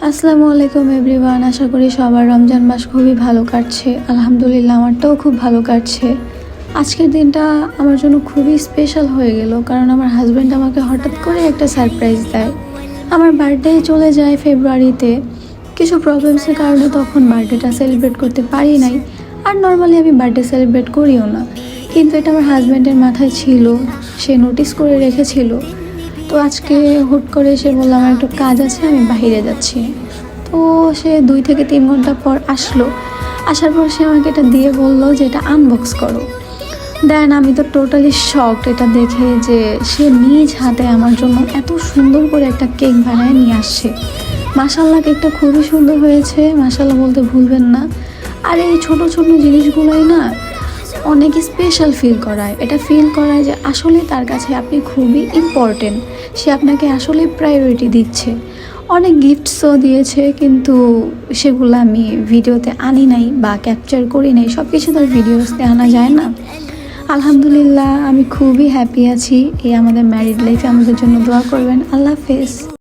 আসসালামু আলাইকুম এভরিওয়ান। আশা করি সবার রমজান মাস খুবই ভালো কাটছে। আলহামদুলিল্লাহ আমারটাও খুব ভালো কাটছে। আজকের দিনটা আমার জন্য খুবই স্পেশাল হয়ে গেল, কারণ আমার হাজব্যান্ড আমাকে হঠাৎ করে একটা সারপ্রাইজ দেয়। আমার বার্থডে চলে যায় ফেব্রুয়ারিতে। কিছু প্রবলেমসের কারণে তখন বার্থডেটা সেলিব্রেট করতে পারি নাই, আর নর্মালি আমি বার্থডে সেলিব্রেট করিও না, কিন্তু এটা আমার হাজব্যান্ডের মাথায় ছিল, সে নোটিস করে রেখেছিল। তো আজকে হুট করে এসে বললাম আমার একটু কাজ আছে, আমি বাইরে যাচ্ছি। তো সে 2 থেকে 3 ঘন্টা পর আসলো। আসার পর সে আমাকে এটা দিয়ে বললো যে এটা আনবক্স করো। দেন আমি তো টোটালি শকড এটা দেখে, যে সে নিজ হাতে আমার জন্য এত সুন্দর করে একটা কেক বানায় নিয়ে আসছে। মাশাআল্লাহ, কেকটা খুবই সুন্দর হয়েছে, মাশাআল্লাহ বলতে ভুলবেন না। আর এই ছোট ছোট জিনিসগুলোই না অনেক স্পেশাল ফিল করায়। এটা ফিল করায় যে আসলে তার কাছে আপনি খুবই ইম্পর্টেন্ট, সে আপনাকে আসলে প্রায়োরিটি দিচ্ছে। অনেক গিফটসও দিয়েছে, কিন্তু সেগুলো আমি ভিডিওতে আনি নাই বা ক্যাপচার করি নাই। সব কিছু তার ভিডিওসতে আনা যায় না। আলহামদুলিল্লাহ আমি খুবই হ্যাপি আছি। এই আমাদের ম্যারিড লাইফে আমাদের জন্য দোয়া করবেন। আল্লাহ হাফেজ।